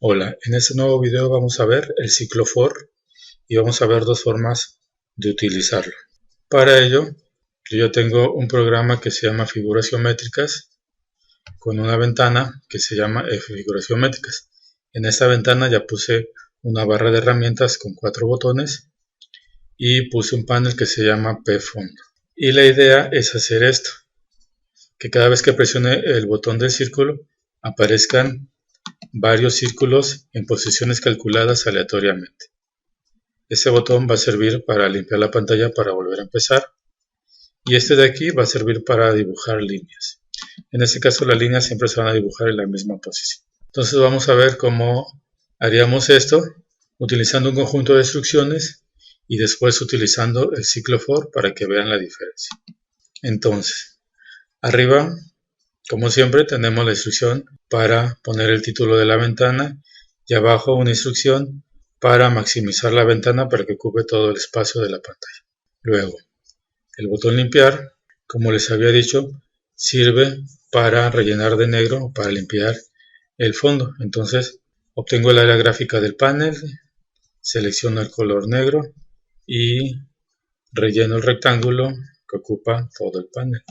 Hola, en este nuevo video vamos a ver el ciclo for y vamos a ver dos formas de utilizarlo. Para ello, yo tengo un programa que se llama Figuras Geométricas con una ventana que se llama Figuras Geométricas. En esta ventana ya puse una barra de herramientas con 4 botones y puse un panel que se llama P-Fondo. Y la idea es hacer esto, que cada vez que presione el botón del círculo aparezcan varios círculos en posiciones calculadas aleatoriamente. Este botón va a servir para limpiar la pantalla para volver a empezar, y este de aquí va a servir para dibujar líneas. En este caso las líneas siempre se van a dibujar en la misma posición. Entonces vamos a ver cómo haríamos esto utilizando un conjunto de instrucciones y después utilizando el ciclo for para que vean la diferencia. Entonces, arriba, como siempre, tenemos la instrucción para poner el título de la ventana y abajo una instrucción para maximizar la ventana para que ocupe todo el espacio de la pantalla. Luego, el botón limpiar, como les había dicho, sirve para rellenar de negro o para limpiar el fondo. Entonces, obtengo el área gráfica del panel, selecciono el color negro y relleno el rectángulo que ocupa todo el panel.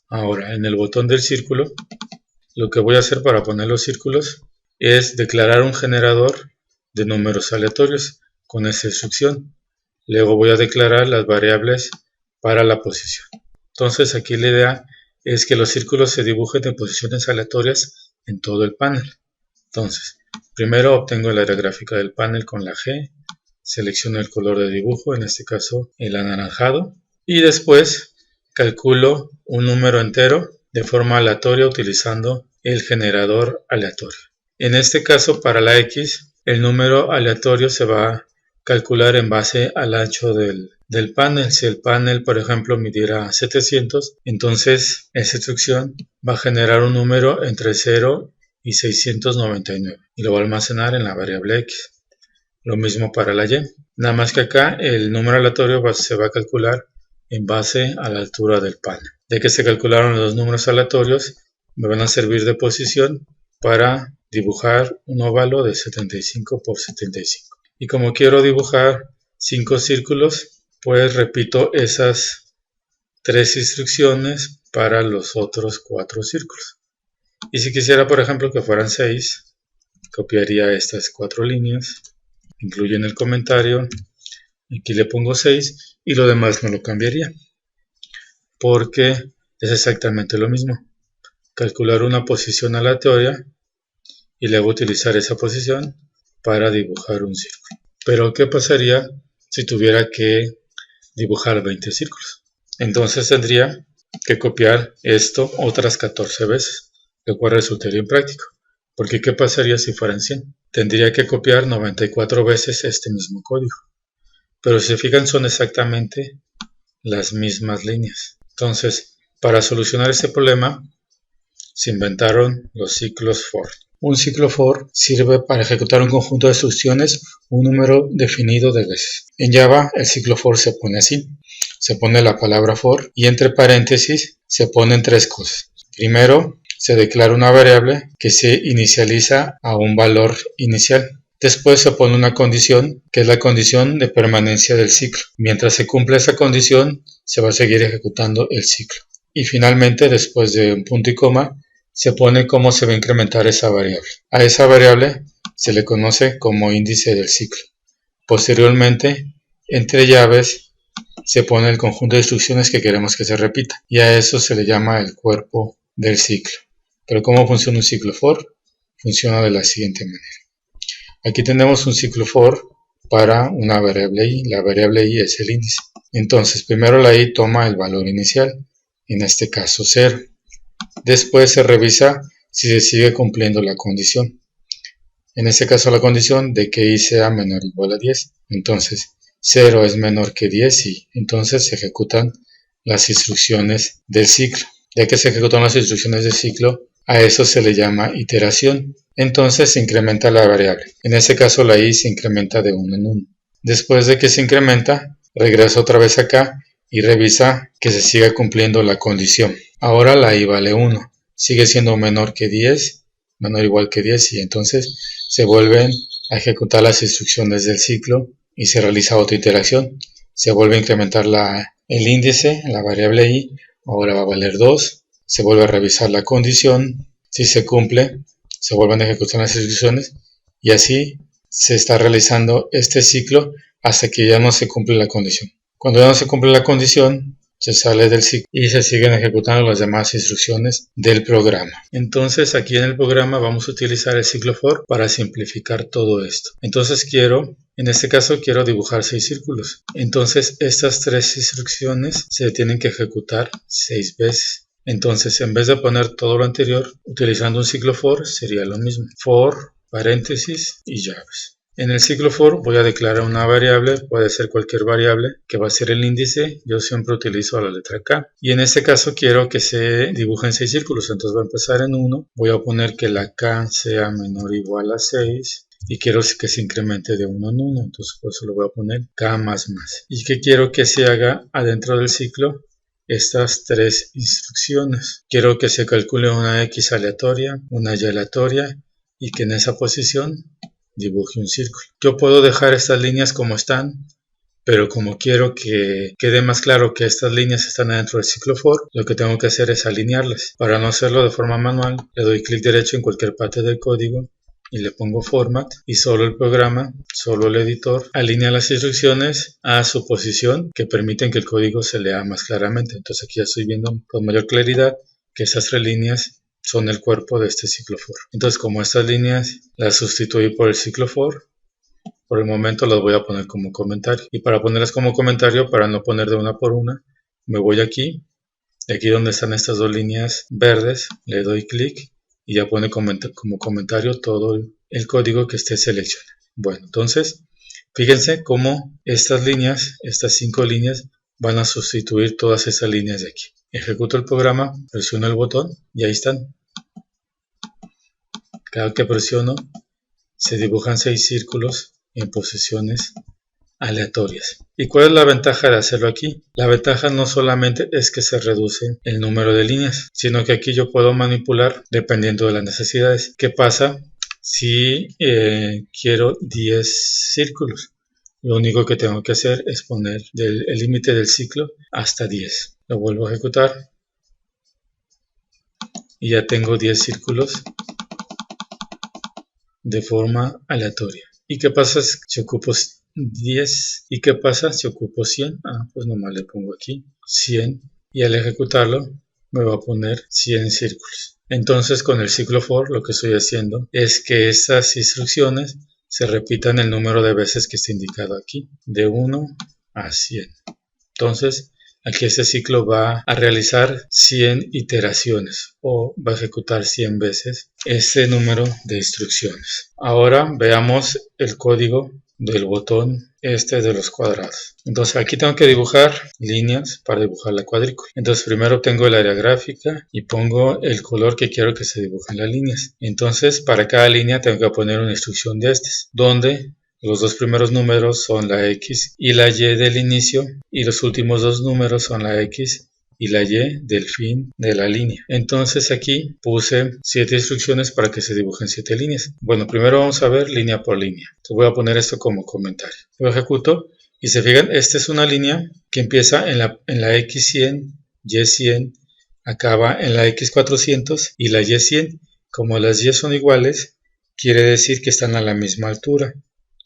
Ahora, en el botón del círculo, lo que voy a hacer para poner los círculos es declarar un generador de números aleatorios con esta instrucción. Luego voy a declarar las variables para la posición. Entonces aquí la idea es que los círculos se dibujen en posiciones aleatorias en todo el panel. Entonces, primero obtengo el área gráfica del panel con la G, selecciono el color de dibujo, en este caso el anaranjado, y después calculo un número entero de forma aleatoria utilizando el generador aleatorio. En este caso, para la X, el número aleatorio se va a calcular en base al ancho del panel. Si el panel, por ejemplo, midiera 700, entonces esa instrucción va a generar un número entre 0 y 699 y lo va a almacenar en la variable X. Lo mismo para la Y, nada más que acá el número aleatorio se va a calcular en base a la altura del panel. Ya que se calcularon los números aleatorios, me van a servir de posición para dibujar un óvalo de 75 por 75. Y como quiero dibujar 5 círculos, pues repito esas 3 instrucciones para los otros 4 círculos. Y si quisiera, por ejemplo, que fueran 6, copiaría estas 4 líneas, incluyo en el comentario, aquí le pongo 6 y lo demás no lo cambiaría, porque es exactamente lo mismo. Calcular una posición aleatoria y luego utilizar esa posición para dibujar un círculo. Pero ¿qué pasaría si tuviera que dibujar 20 círculos? Entonces tendría que copiar esto otras 14 veces, lo cual resultaría impráctico. Porque ¿qué pasaría si fueran 100? Tendría que copiar 94 veces este mismo código. Pero si se fijan, son exactamente las mismas líneas. Entonces, para solucionar este problema, se inventaron los ciclos for. Un ciclo for sirve para ejecutar un conjunto de instrucciones un número definido de veces. En Java, el ciclo for se pone así. Se pone la palabra for y entre paréntesis se ponen 3 cosas. Primero, se declara una variable que se inicializa a un valor inicial. Después se pone una condición, que es la condición de permanencia del ciclo. Mientras se cumpla esa condición, se va a seguir ejecutando el ciclo. Y finalmente, después de un punto y coma, se pone cómo se va a incrementar esa variable. A esa variable se le conoce como índice del ciclo. Posteriormente, entre llaves, se pone el conjunto de instrucciones que queremos que se repita. Y a eso se le llama el cuerpo del ciclo. Pero ¿cómo funciona un ciclo for? Funciona de la siguiente manera. Aquí tenemos un ciclo for para una variable i. La variable i es el índice. Entonces, primero la i toma el valor inicial, en este caso 0. Después se revisa si se sigue cumpliendo la condición. En este caso la condición de que i sea menor o igual a 10. Entonces 0 es menor que 10 y entonces se ejecutan las instrucciones del ciclo. Ya que se ejecutan las instrucciones del ciclo, a eso se le llama iteración. Entonces se incrementa la variable. En este caso la i se incrementa de 1 en 1. Después de que se incrementa, regresa otra vez acá y revisa que se siga cumpliendo la condición. Ahora la i vale 1, sigue siendo menor que 10, menor o igual que 10 y entonces se vuelven a ejecutar las instrucciones del ciclo y se realiza otra iteración. Se vuelve a incrementar el índice, la variable i, ahora va a valer 2. Se vuelve a revisar la condición. Si se cumple, se vuelven a ejecutar las instrucciones y así se está realizando este ciclo hasta que ya no se cumple la condición. Cuando ya no se cumple la condición, se sale del ciclo y se siguen ejecutando las demás instrucciones del programa. Entonces aquí en el programa vamos a utilizar el ciclo for para simplificar todo esto. Entonces en este caso quiero dibujar 6 círculos. Entonces estas 3 instrucciones se tienen que ejecutar 6 veces. Entonces en vez de poner todo lo anterior, utilizando un ciclo for sería lo mismo. For, paréntesis y llaves. En el ciclo for voy a declarar una variable, puede ser cualquier variable, que va a ser el índice. Yo siempre utilizo la letra K. Y en este caso quiero que se dibujen 6 círculos, entonces voy a empezar en 1. Voy a poner que la K sea menor o igual a 6. Y quiero que se incremente de 1 en 1, entonces por eso lo voy a poner K más más. ¿Y qué quiero que se haga adentro del ciclo? Estas 3 instrucciones. Quiero que se calcule una X aleatoria, una Y aleatoria y que en esa posición dibuje un círculo. Yo puedo dejar estas líneas como están, pero como quiero que quede más claro que estas líneas están dentro del ciclo for, lo que tengo que hacer es alinearlas. Para no hacerlo de forma manual, le doy clic derecho en cualquier parte del código y le pongo format y solo el programa, solo el editor, alinea las instrucciones a su posición que permiten que el código se lea más claramente. Entonces aquí ya estoy viendo con mayor claridad que esas 3 líneas son el cuerpo de este ciclo for. Entonces como estas líneas las sustituí por el ciclo for, por el momento las voy a poner como comentario. Y para ponerlas como comentario, para no poner de una por una, me voy aquí donde están estas 2 líneas verdes, le doy clic y ya pone como comentario todo el código que esté seleccionado. Bueno, entonces fíjense cómo estas 5 líneas van a sustituir todas esas líneas de aquí. Ejecuto el programa, presiono el botón y ahí están. Cada que presiono se dibujan 6 círculos en posiciones aleatorias. ¿Y cuál es la ventaja de hacerlo aquí? La ventaja no solamente es que se reduce el número de líneas, sino que aquí yo puedo manipular dependiendo de las necesidades. ¿Qué pasa si quiero 10 círculos? Lo único que tengo que hacer es poner el límite del ciclo hasta 10. Lo vuelvo a ejecutar y ya tengo 10 círculos de forma aleatoria. ¿Y qué pasa si ocupo 10? ¿Y qué pasa si ocupo 100? Pues nomás le pongo aquí 100 y al ejecutarlo me va a poner 100 círculos. Entonces con el ciclo for lo que estoy haciendo es que estas instrucciones se repitan el número de veces que está indicado aquí, de 1 a 100. Entonces aquí este ciclo va a realizar 100 iteraciones o va a ejecutar 100 veces ese número de instrucciones. Ahora veamos el código del botón de los cuadrados. Entonces aquí tengo que dibujar líneas para dibujar la cuadrícula. Entonces primero tengo el área gráfica y pongo el color que quiero que se dibujen las líneas. Entonces para cada línea tengo que poner una instrucción de donde los 2 primeros números son la X y la Y del inicio y los últimos 2 números son la X y la Y del fin de la línea. Entonces aquí puse 7 instrucciones para que se dibujen 7 líneas. Bueno, primero vamos a ver línea por línea. Entonces voy a poner esto como comentario. Lo ejecuto y se fijan, esta es una línea que empieza en la X100, Y100, acaba en la X400 y la Y100. Como las Y son iguales, quiere decir que están a la misma altura,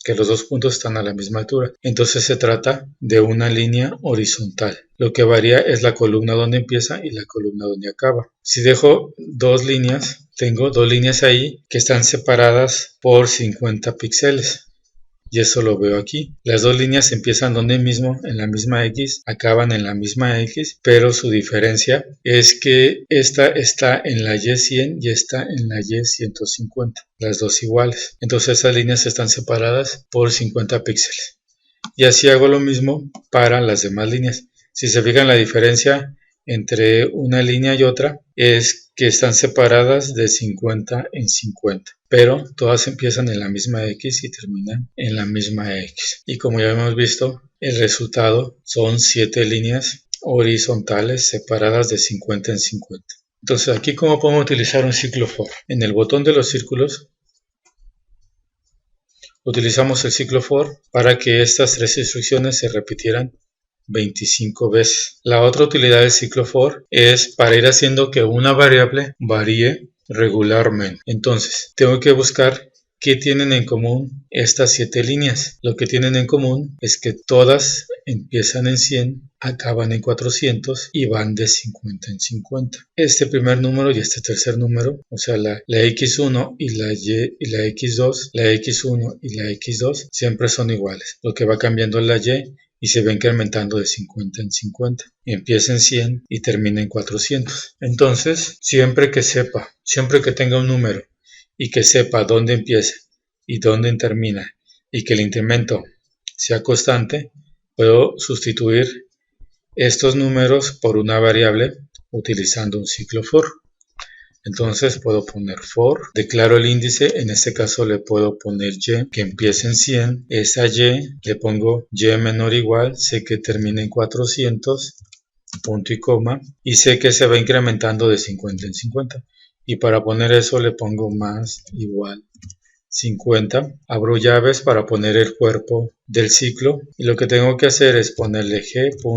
que los 2 puntos están a la misma altura. Entonces se trata de una línea horizontal. Lo que varía es la columna donde empieza y la columna donde acaba. Si dejo 2 líneas, tengo 2 líneas ahí que están separadas por 50 píxeles. Y eso lo veo aquí. Las 2 líneas empiezan donde mismo, en la misma X, acaban en la misma X, pero su diferencia es que esta está en la Y100 y esta en la Y150, las 2 iguales. Entonces esas líneas están separadas por 50 píxeles. Y así hago lo mismo para las demás líneas. Si se fijan, la diferencia entre una línea y otra es que están separadas de 50 en 50, pero todas empiezan en la misma X y terminan en la misma X. Y como ya hemos visto, el resultado son 7 líneas horizontales separadas de 50 en 50. Entonces aquí, ¿cómo podemos utilizar un ciclo for? En el botón de los círculos utilizamos el ciclo for para que estas 3 instrucciones se repitieran 25 veces. La otra utilidad del ciclo for es para ir haciendo que una variable varíe regularmente. Entonces, tengo que buscar qué tienen en común estas 7 líneas. Lo que tienen en común es que todas empiezan en 100, acaban en 400 y van de 50 en 50. Este primer número y este tercer número, o sea, la X1 y la Y y la X2, la X1 y la X2 siempre son iguales. Lo que va cambiando es la Y se va incrementando de 50 en 50. Empieza en 100 y termina en 400. Entonces, siempre que tenga un número y que sepa dónde empieza y dónde termina y que el incremento sea constante, puedo sustituir estos números por una variable utilizando un ciclo for. Entonces puedo poner for, declaro el índice, en este caso le puedo poner y, que empiece en 100, esa y, le pongo y menor o igual, sé que termina en 400, punto y coma, y sé que se va incrementando de 50 en 50. Y para poner eso le pongo más igual 50, abro llaves para poner el cuerpo del ciclo y lo que tengo que hacer es ponerle g.drawLine.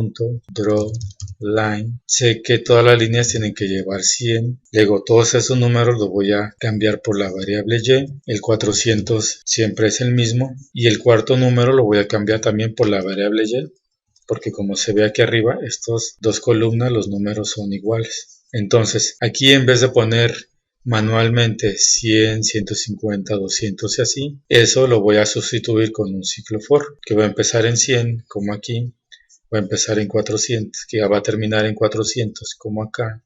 Sé que todas las líneas tienen que llevar 100, luego todos esos números los voy a cambiar por la variable y, el 400 siempre es el mismo y el cuarto número lo voy a cambiar también por la variable y, porque como se ve aquí arriba, estas dos columnas los números son iguales. Entonces aquí en vez de poner manualmente 100, 150, 200 y así, eso lo voy a sustituir con un ciclo for, que va a empezar en 100, como aquí, va a empezar en 400, que ya va a terminar en 400, como acá,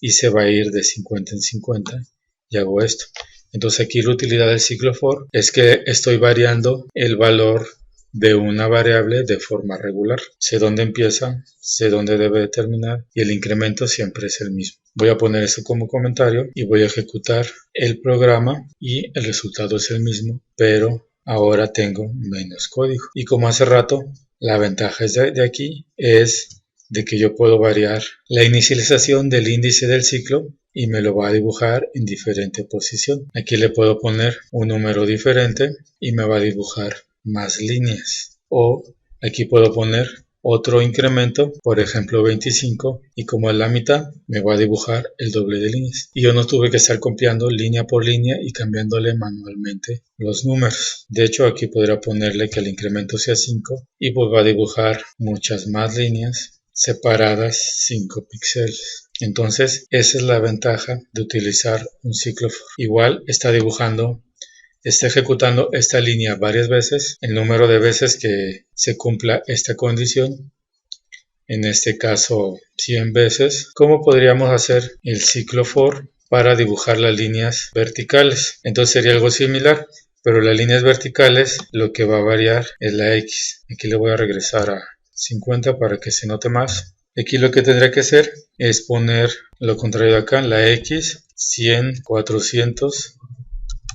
y se va a ir de 50 en 50, y hago esto. Entonces aquí la utilidad del ciclo for es que estoy variando el valor de una variable de forma regular. Sé dónde empieza, sé dónde debe de terminar y el incremento siempre es el mismo. Voy a poner eso como comentario y voy a ejecutar el programa y el resultado es el mismo, pero ahora tengo menos código. Y como hace rato, la ventaja de aquí es de que yo puedo variar la inicialización del índice del ciclo y me lo va a dibujar en diferente posición. Aquí le puedo poner un número diferente y me va a dibujar más líneas, o aquí puedo poner otro incremento, por ejemplo 25, y como es la mitad me va a dibujar el doble de líneas y yo no tuve que estar copiando línea por línea y cambiándole manualmente los números. De hecho aquí podría ponerle que el incremento sea 5 y pues va a dibujar muchas más líneas separadas 5 píxeles. Entonces esa es la ventaja de utilizar un ciclo for. Igual está ejecutando esta línea varias veces, el número de veces que se cumpla esta condición, en este caso 100 veces. ¿Cómo podríamos hacer el ciclo for para dibujar las líneas verticales? Entonces sería algo similar, pero las líneas verticales lo que va a variar es la X. Aquí le voy a regresar a 50 para que se note más. Aquí lo que tendré que hacer es poner lo contrario de acá, la X, 100, 400,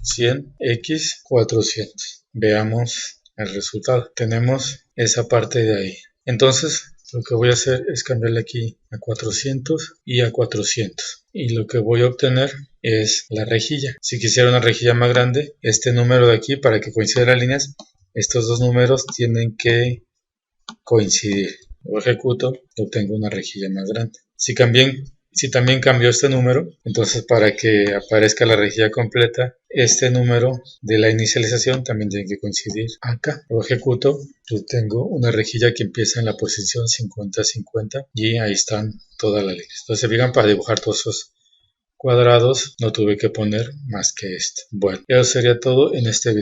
100, X, 400. Veamos el resultado. Tenemos esa parte de ahí. Entonces, lo que voy a hacer es cambiarle aquí a 400 y a 400. Y lo que voy a obtener es la rejilla. Si quisiera una rejilla más grande, este número de aquí, para que coincidan las líneas, estos dos números tienen que coincidir. Lo ejecuto y obtengo una rejilla más grande. Si también cambio este número, entonces para que aparezca la rejilla completa, este número de la inicialización también tiene que coincidir acá. Lo ejecuto, yo tengo una rejilla que empieza en la posición 50-50 y ahí están todas las líneas. Entonces, fijan, para dibujar todos esos cuadrados no tuve que poner más que esto. Bueno, eso sería todo en este video.